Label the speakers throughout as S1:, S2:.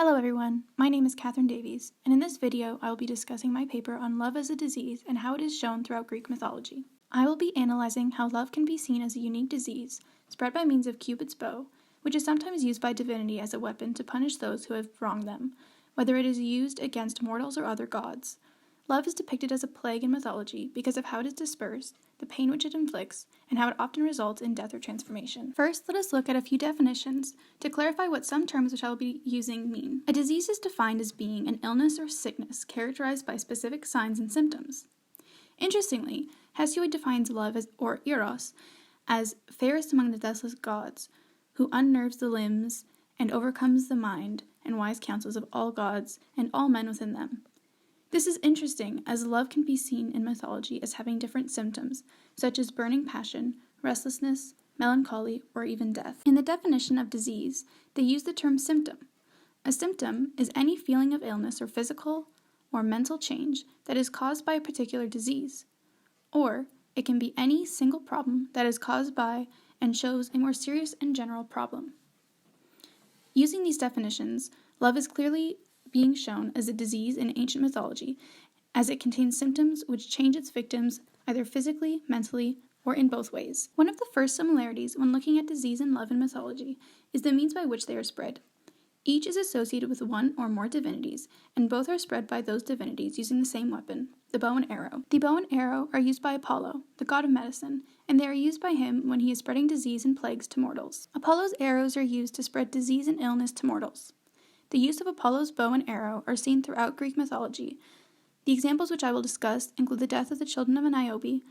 S1: Hello everyone, my name is Kathryn Davies, and in this video I will be discussing my paper on love as a disease and how it is shown throughout Greek mythology. I will be analyzing how love can be seen as a unique disease, spread by means of Cupid's bow, which is sometimes used by divinity as a weapon to punish those who have wronged them, whether it is used against mortals or other gods. Love is depicted as a plague in mythology because of how it is dispersed, the pain which it inflicts, and how it often results in death or transformation. First, let us look at a few definitions to clarify what some terms which I will be using mean. A disease is defined as being an illness or sickness characterized by specific signs and symptoms. Interestingly, Hesiod defines love or eros as fairest among the deathless gods, who unnerves the limbs and overcomes the mind and wise counsels of all gods and all men within them. This is interesting, as love can be seen in mythology as having different symptoms, such as burning passion, restlessness, melancholy, or even death. In the definition of disease, they use the term symptom. A symptom is any feeling of illness or physical or mental change that is caused by a particular disease, or it can be any single problem that is caused by and shows a more serious and general problem. Using these definitions, love is clearly being shown as a disease in ancient mythology, as it contains symptoms which change its victims either physically, mentally, or in both ways. One of the first similarities when looking at disease and love in mythology is the means by which they are spread. Each is associated with one or more divinities, and both are spread by those divinities using the same weapon, the bow and arrow. The bow and arrow are used by Apollo, the god of medicine, and they are used by him when he is spreading disease and plagues to mortals. Apollo's arrows are used to spread disease and illness to mortals. The use of Apollo's bow and arrow are seen throughout Greek mythology. The examples which I will discuss include the death of the children of Niobe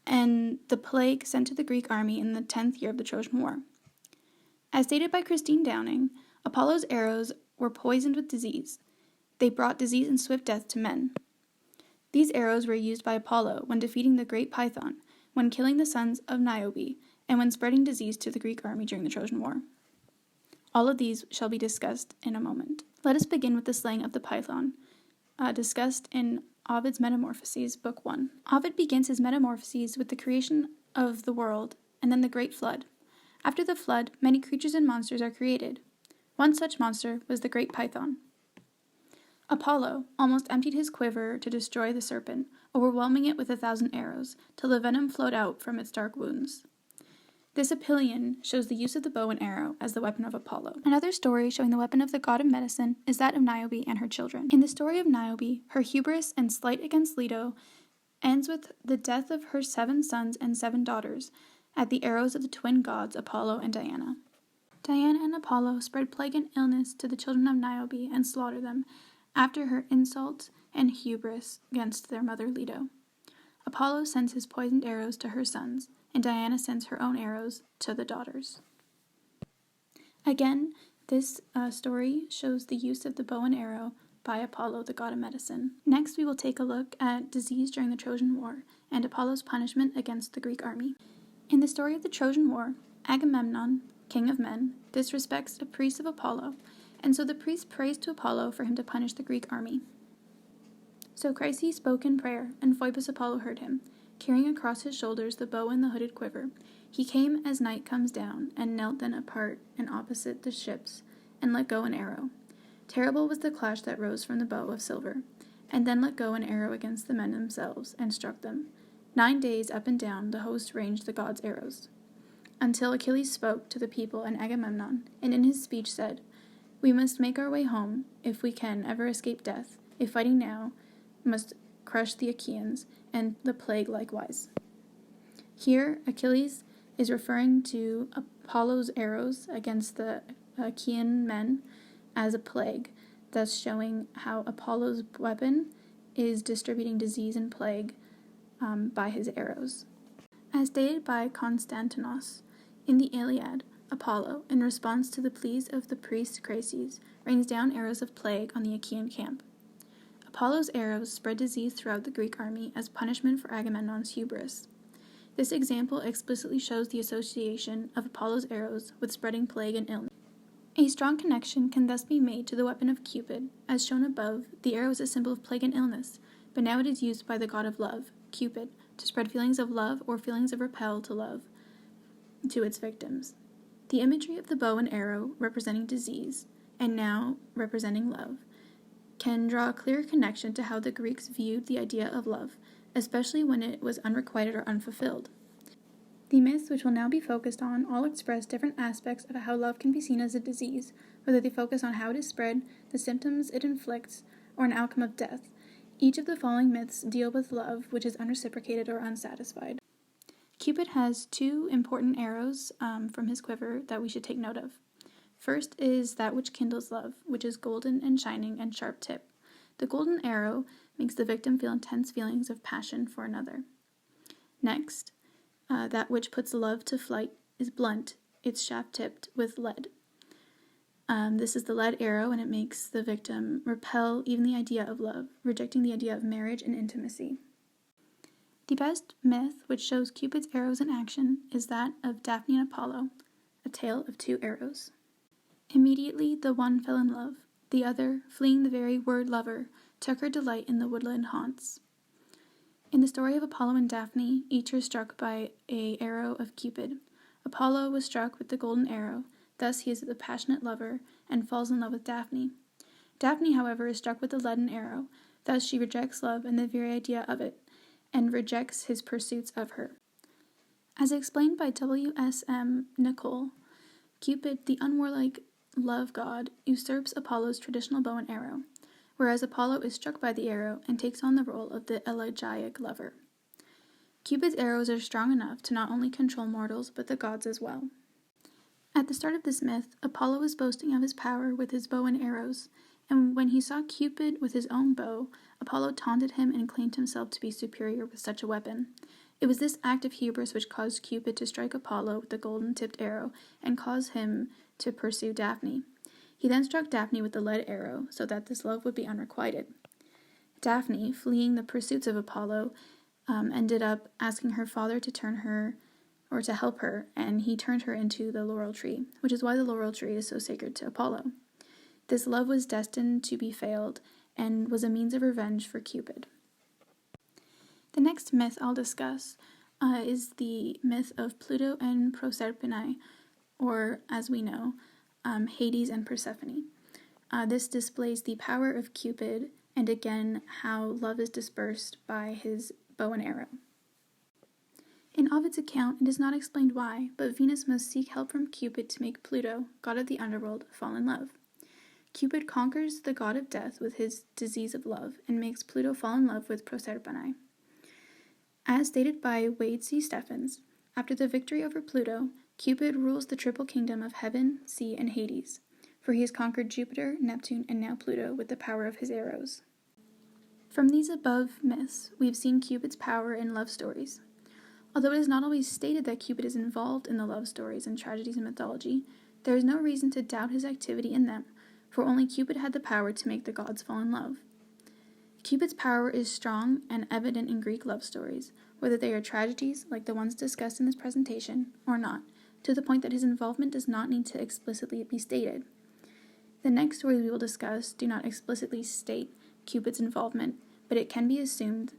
S1: and the plague sent to the Greek army in the 10th year of the Trojan War. As stated by Christine Downing, Apollo's arrows were poisoned with disease. They brought disease and swift death to men. These arrows were used by Apollo when defeating the great Python, when killing the sons of Niobe, and when spreading disease to the Greek army during the Trojan War. All of these shall be discussed in a moment. Let us begin with the slaying of the Python, discussed in Ovid's Metamorphoses, Book 1. Ovid begins his Metamorphoses with the creation of the world and then the Great Flood. After the flood, many creatures and monsters are created. One such monster was the Great Python. Apollo almost emptied his quiver to destroy the serpent, overwhelming it with 1,000 arrows, till the venom flowed out from its dark wounds. This Iliad shows the use of the bow and arrow as the weapon of Apollo. Another story showing the weapon of the god of medicine is that of Niobe and her children. In the story of Niobe, her hubris and slight against Leto ends with the death of her 7 sons and 7 daughters at the arrows of the twin gods Apollo and Diana. Diana and Apollo spread plague and illness to the children of Niobe and slaughtered them after her insult and hubris against their mother Leto. Apollo sends his poisoned arrows to her sons, and Diana sends her own arrows to the daughters. Again, this story shows the use of the bow and arrow by Apollo, the god of medicine. Next, we will take a look at disease during the Trojan War and Apollo's punishment against the Greek army. In the story of the Trojan War, Agamemnon, king of men, disrespects a priest of Apollo, and so the priest prays to Apollo for him to punish the Greek army. So Chryses spoke in prayer, and Phoebus Apollo heard him, carrying across his shoulders the bow and the hooded quiver. He came as night comes down, and knelt then apart and opposite the ships, and let go an arrow. Terrible was the clash that rose from the bow of silver, and then let go an arrow against the men themselves, and struck them. 9 days up and down the host ranged the gods' arrows, until Achilles spoke to the people and Agamemnon, and in his speech said, "We must make our way home, if we can ever escape death, if fighting now must crush the Achaeans, and the plague likewise." Here, Achilles is referring to Apollo's arrows against the Achaean men as a plague, thus showing how Apollo's weapon is distributing disease and plague by his arrows. As stated by Constantinos, in the Iliad, Apollo, in response to the pleas of the priest Chryses, rains down arrows of plague on the Achaean camp. Apollo's arrows spread disease throughout the Greek army as punishment for Agamemnon's hubris. This example explicitly shows the association of Apollo's arrows with spreading plague and illness. A strong connection can thus be made to the weapon of Cupid. As shown above, the arrow is a symbol of plague and illness, but now it is used by the god of love, Cupid, to spread feelings of love or feelings of repel to love to its victims. The imagery of the bow and arrow representing disease, and now representing love, can draw a clear connection to how the Greeks viewed the idea of love, especially when it was unrequited or unfulfilled. The myths, which will now be focused on, all express different aspects of how love can be seen as a disease, whether they focus on how it is spread, the symptoms it inflicts, or an outcome of death. Each of the following myths deal with love, which is unreciprocated or unsatisfied. Cupid has two important arrows from his quiver that we should take note of. First is that which kindles love, which is golden and shining and sharp tip. The golden arrow makes the victim feel intense feelings of passion for another. Next, that which puts love to flight is blunt, it's shaft tipped with lead. This is the lead arrow, and it makes the victim repel even the idea of love, rejecting the idea of marriage and intimacy. The best myth which shows Cupid's arrows in action is that of Daphne and Apollo, a tale of two arrows. Immediately the one fell in love, the other, fleeing the very word lover, took her delight in the woodland haunts. In the story of Apollo and Daphne, each are struck by an arrow of Cupid. Apollo was struck with the golden arrow, thus he is the passionate lover and falls in love with Daphne. Daphne, however, is struck with the leaden arrow, thus she rejects love and the very idea of it, and rejects his pursuits of her. As explained by W.S.M. Nicol, Cupid, the unwarlike love god, usurps Apollo's traditional bow and arrow, whereas Apollo is struck by the arrow and takes on the role of the elegiac lover. Cupid's arrows are strong enough to not only control mortals, but the gods as well. At the start of this myth, Apollo was boasting of his power with his bow and arrows, and when he saw Cupid with his own bow, Apollo taunted him and claimed himself to be superior with such a weapon. It was this act of hubris which caused Cupid to strike Apollo with the golden-tipped arrow and cause him to pursue Daphne. He then struck Daphne with the lead arrow so that this love would be unrequited. Daphne, fleeing the pursuits of Apollo, ended up asking her father to turn her or to help her, and he turned her into the laurel tree, which is why the laurel tree is so sacred to Apollo. This love was destined to be failed and was a means of revenge for Cupid. The next myth I'll discuss is the myth of Pluto and Proserpine, or, as we know, Hades and Persephone. This displays the power of Cupid, and again, how love is dispersed by his bow and arrow. In Ovid's account, it is not explained why, but Venus must seek help from Cupid to make Pluto, god of the underworld, fall in love. Cupid conquers the god of death with his disease of love, and makes Pluto fall in love with Proserpine. As stated by Wade C. Steffens, after the victory over Pluto, Cupid rules the triple kingdom of heaven, sea, and Hades, for he has conquered Jupiter, Neptune, and now Pluto with the power of his arrows. From these above myths, we have seen Cupid's power in love stories. Although it is not always stated that Cupid is involved in the love stories and tragedies in mythology, there is no reason to doubt his activity in them, for only Cupid had the power to make the gods fall in love. Cupid's power is strong and evident in Greek love stories, whether they are tragedies, like the ones discussed in this presentation, or not, to the point that his involvement does not need to explicitly be stated. The next stories we will discuss do not explicitly state Cupid's involvement, but it can be assumed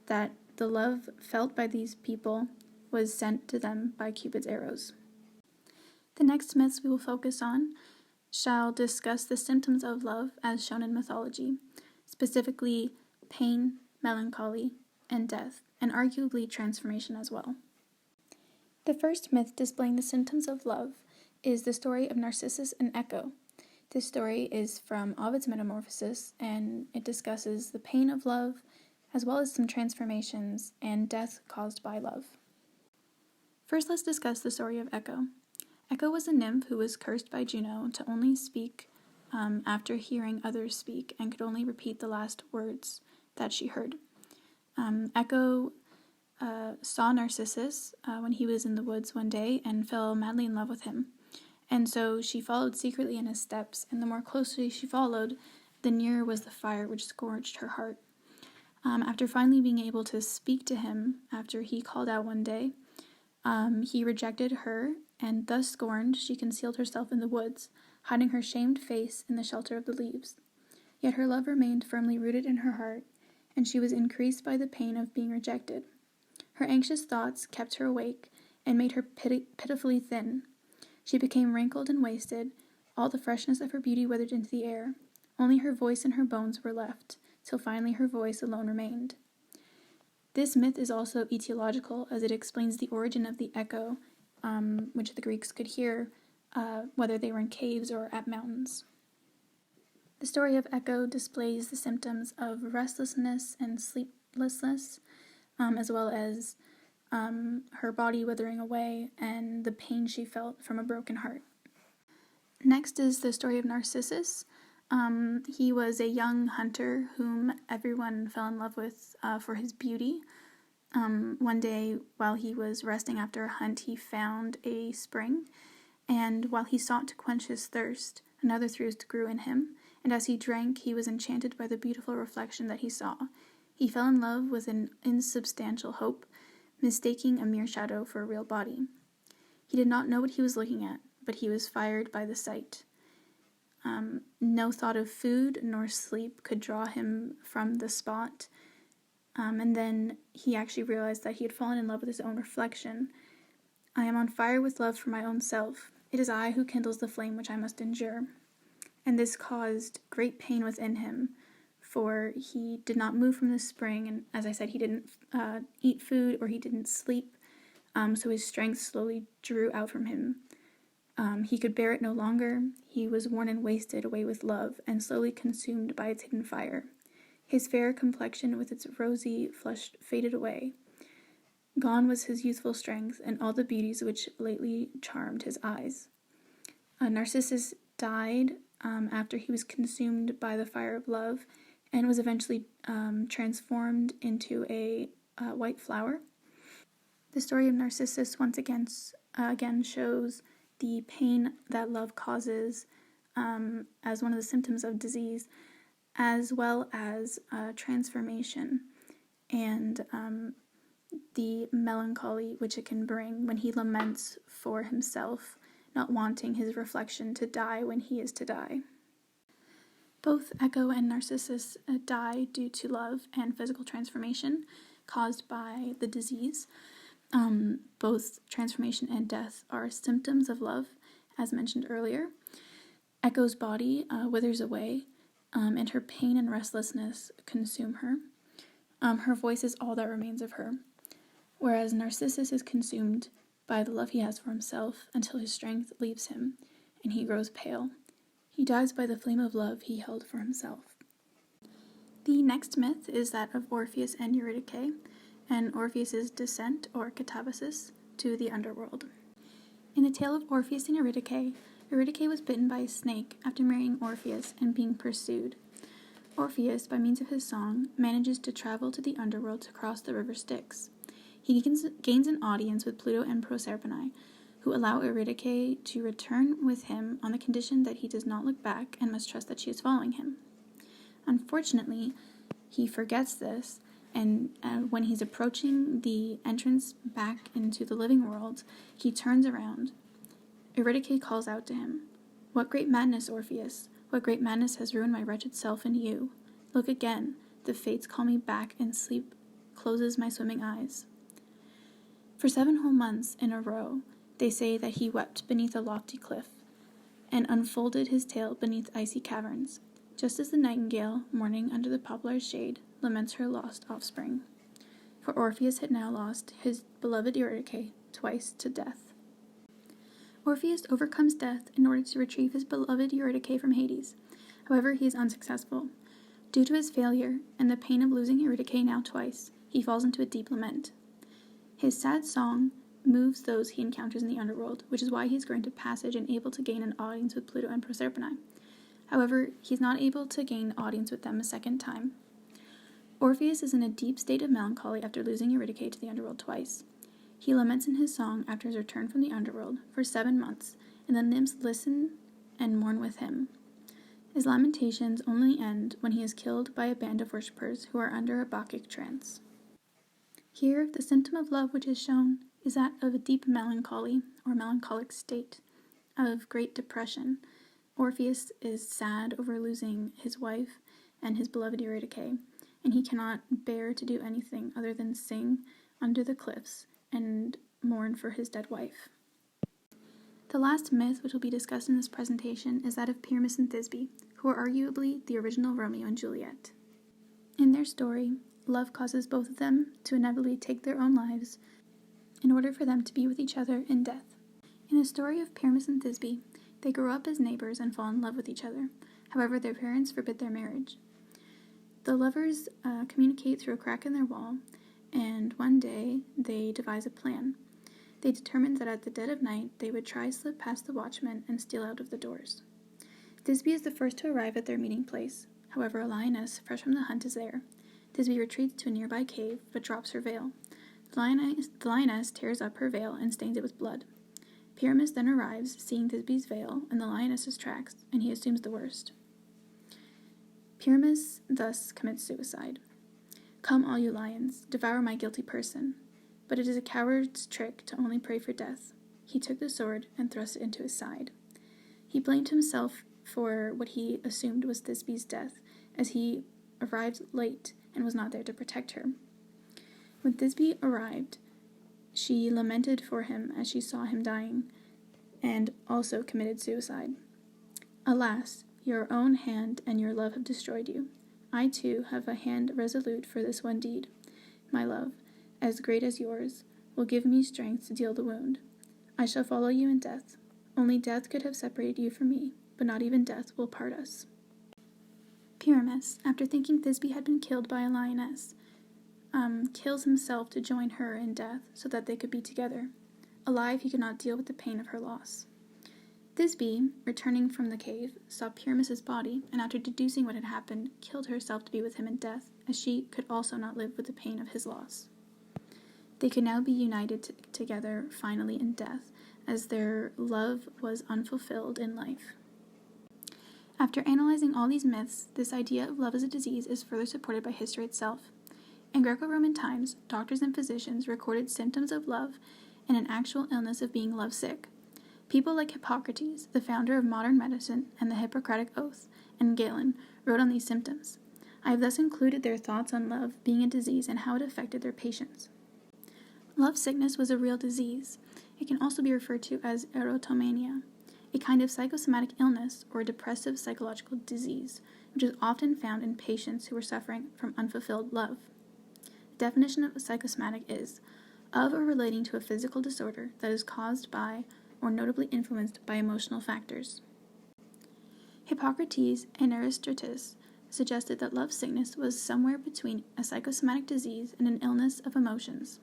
S1: that the love felt by these people was sent to them by Cupid's arrows. The next myths we will focus on shall discuss the symptoms of love as shown in mythology, specifically pain, melancholy, and death, and arguably transformation as well. The first myth displaying the symptoms of love is the story of Narcissus and Echo. This story is from Ovid's Metamorphoses, and it discusses the pain of love, as well as some transformations and death caused by love. First, let's discuss the story of Echo. Echo was a nymph who was cursed by Juno to only speak after hearing others speak, and could only repeat the last words that she heard. Echo saw Narcissus when he was in the woods one day and fell madly in love with him. And so she followed secretly in his steps, and the more closely she followed, the nearer was the fire which scorched her heart. After finally being able to speak to him, after he called out one day, he rejected her, and thus scorned, she concealed herself in the woods, hiding her shamed face in the shelter of the leaves. Yet her love remained firmly rooted in her heart, and she was increased by the pain of being rejected. Her anxious thoughts kept her awake, and made her pitifully thin. She became wrinkled and wasted, All the freshness of her beauty withered into the air. Only her voice and her bones were left, till finally her voice alone remained. This myth is also etiological, as it explains the origin of the echo, which the Greeks could hear, whether they were in caves or at mountains. The story of Echo displays the symptoms of restlessness and sleeplessness, as well as her body withering away and the pain she felt from a broken heart. Next is the story of Narcissus. He was a young hunter whom everyone fell in love with for his beauty. One day, while he was resting after a hunt, he found a spring, and while he sought to quench his thirst, another thirst grew in him, and as he drank, he was enchanted by the beautiful reflection that he saw. He fell in love with an insubstantial hope, mistaking a mere shadow for a real body. He did not know what he was looking at, but he was fired by the sight. No thought of food nor sleep could draw him from the spot, and then he actually realized that he had fallen in love with his own reflection. I am on fire with love for my own self. It is I who kindles the flame which I must endure. And this caused great pain within him, for he did not move from the spring, and as I said, he didn't eat food or he didn't sleep, so his strength slowly drew out from him. He could bear it no longer. He was worn and wasted away with love, and slowly consumed by its hidden fire. His fair complexion with its rosy flush faded away. Gone was his youthful strength, and all the beauties which lately charmed his eyes. Narcissus died after he was consumed by the fire of love, and was eventually transformed into a white flower. The story of Narcissus once again shows the pain that love causes as one of the symptoms of disease, as well as transformation and the melancholy which it can bring when he laments for himself, not wanting his reflection to die when he is to die. Both Echo and Narcissus die due to love and physical transformation caused by the disease. Both transformation and death are symptoms of love, as mentioned earlier. Echo's body withers away, and her pain and restlessness consume her. Her voice is all that remains of her, whereas Narcissus is consumed by the love he has for himself until his strength leaves him, and he grows pale. He dies by the flame of love he held for himself. The next myth is that of Orpheus and Eurydice, and Orpheus's descent, or catabasis, to the underworld. In the tale of Orpheus and Eurydice, Eurydice was bitten by a snake after marrying Orpheus and being pursued. Orpheus, by means of his song, manages to travel to the underworld to cross the river Styx. He gains an audience with Pluto and Proserpine, who allow Eurydice to return with him on the condition that he does not look back and must trust that she is following him. Unfortunately, he forgets this, and when he's approaching the entrance back into the living world, he turns around. Eurydice calls out to him, "What great madness, Orpheus! What great madness has ruined my wretched self and you? Look again, the fates call me back, and sleep closes my swimming eyes." For 7 whole months in a row, they say that he wept beneath a lofty cliff, and unfolded his tale beneath icy caverns, just as the nightingale, mourning under the poplar's shade, laments her lost offspring. For Orpheus had now lost his beloved Eurydice twice to death. Orpheus overcomes death in order to retrieve his beloved Eurydice from Hades. However, he is unsuccessful. Due to his failure and the pain of losing Eurydice now twice, he falls into a deep lament. His sad song moves those he encounters in the underworld, which is why he is granted passage and able to gain an audience with Pluto and Proserpine. However, he is not able to gain audience with them a second time. Orpheus is in a deep state of melancholy after losing Eurydice to the underworld twice. He laments in his song after his return from the underworld for 7 months, and the nymphs listen and mourn with him. His lamentations only end when he is killed by a band of worshippers who are under a Bacchic trance. Here, the symptom of love which is shown is that of a deep melancholy, or melancholic state, of great depression. Orpheus is sad over losing his wife and his beloved Eurydice, and he cannot bear to do anything other than sing under the cliffs and mourn for his dead wife. The last myth which will be discussed in this presentation is that of Pyramus and Thisbe, who are arguably the original Romeo and Juliet. In their story, love causes both of them to inevitably take their own lives in order for them to be with each other in death. In the story of Pyramus and Thisbe, they grow up as neighbors and fall in love with each other. However, their parents forbid their marriage. The lovers communicate through a crack in their wall, and one day they devise a plan. They determined that at the dead of night they would try slip past the watchmen and steal out of the doors. Thisbe is the first to arrive at their meeting place. However, a lioness, fresh from the hunt, is there. Thisbe retreats to a nearby cave, but drops her veil. The lioness tears up her veil and stains it with blood. Pyramus then arrives, seeing Thisbe's veil and the lioness's tracks, and he assumes the worst. Pyramus thus commits suicide. "Come, all you lions, devour my guilty person." But it is a coward's trick to only pray for death. He took the sword and thrust it into his side. He blamed himself for what he assumed was Thisbe's death, as he arrived late and was not there to protect her. When Thisbe arrived, she lamented for him as she saw him dying, and also committed suicide. "Alas, your own hand and your love have destroyed you. I too have a hand resolute for this one deed. My love, as great as yours, will give me strength to deal the wound. I shall follow you in death. Only death could have separated you from me, but not even death will part us." Pyramus, after thinking Thisbe had been killed by a lioness, kills himself to join her in death so that they could be together. Alive, he could not deal with the pain of her loss. Thisbe, returning from the cave, saw Pyramus's body, and after deducing what had happened, killed herself to be with him in death, as she could also not live with the pain of his loss. They could now be united together finally in death, as their love was unfulfilled in life. After analyzing all these myths, this idea of love as a disease is further supported by history itself. In Greco-Roman times, doctors and physicians recorded symptoms of love and an actual illness of being lovesick. People like Hippocrates, the founder of modern medicine and the Hippocratic Oath, and Galen wrote on these symptoms. I have thus included their thoughts on love being a disease and how it affected their patients. Love sickness was a real disease. It can also be referred to as erotomania, a kind of psychosomatic illness or depressive psychological disease, which is often found in patients who are suffering from unfulfilled love. The definition of psychosomatic is of or relating to a physical disorder that is caused by or notably influenced by emotional factors. Hippocrates and Aristotle suggested that love sickness was somewhere between a psychosomatic disease and an illness of emotions.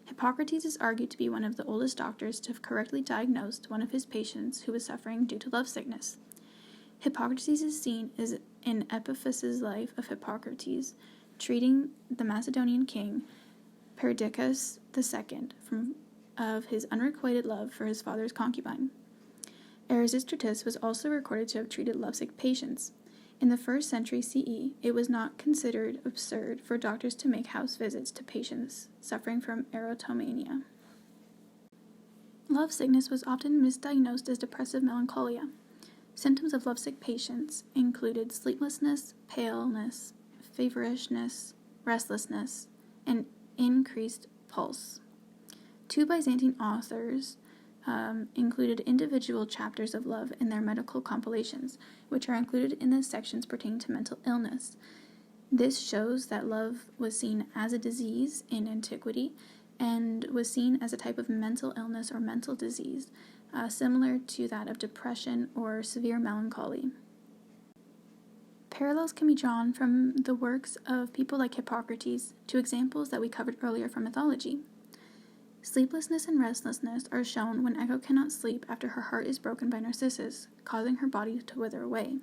S1: Hippocrates is argued to be one of the oldest doctors to have correctly diagnosed one of his patients who was suffering due to love sickness. Hippocrates is seen as in Epiphanes' Life of Hippocrates, treating the Macedonian king Perdiccas II of his unrequited love for his father's concubine. Erasistratus was also recorded to have treated lovesick patients. In the 1st century CE, it was not considered absurd for doctors to make house visits to patients suffering from erotomania. Love sickness was often misdiagnosed as depressive melancholia. Symptoms of lovesick patients included sleeplessness, paleness, feverishness, restlessness, and increased pulse. Two Byzantine authors included individual chapters of love in their medical compilations, which are included in the sections pertaining to mental illness. This shows that love was seen as a disease in antiquity and was seen as a type of mental illness or mental disease, similar to that of depression or severe melancholy. Parallels can be drawn from the works of people like Hippocrates to examples that we covered earlier from mythology. Sleeplessness and restlessness are shown when Echo cannot sleep after her heart is broken by Narcissus, causing her body to wither away.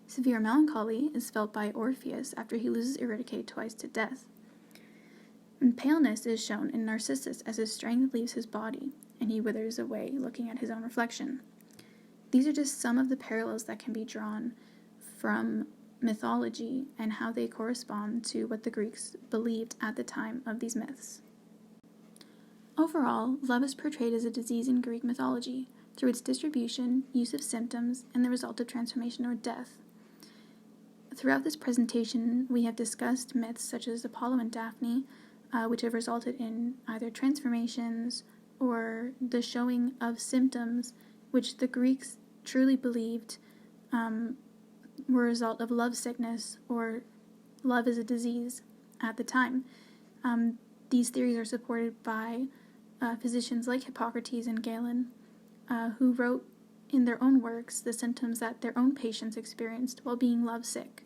S1: Severe melancholy is felt by Orpheus after he loses Eurydice twice to death. And paleness is shown in Narcissus as his strength leaves his body, and he withers away looking at his own reflection. These are just some of the parallels that can be drawn from mythology and how they correspond to what the Greeks believed at the time of these myths. Overall, love is portrayed as a disease in Greek mythology through its distribution, use of symptoms, and the result of transformation or death. Throughout this presentation, we have discussed myths such as Apollo and Daphne, which have resulted in either transformations or the showing of symptoms which the Greeks truly believed were a result of love sickness or love as a disease at the time. These theories are supported by physicians like Hippocrates and Galen, who wrote in their own works the symptoms that their own patients experienced while being lovesick.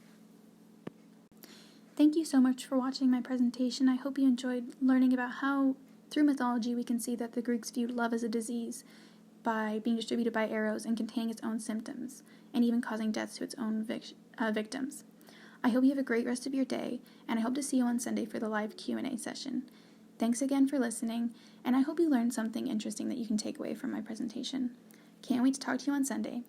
S1: Thank you so much for watching my presentation. I hope you enjoyed learning about how, through mythology, we can see that the Greeks viewed love as a disease by being distributed by arrows and containing its own symptoms, and even causing deaths to its own victims. I hope you have a great rest of your day, and I hope to see you on Sunday for the live Q&A session. Thanks again for listening, and I hope you learned something interesting that you can take away from my presentation. Can't wait to talk to you on Sunday.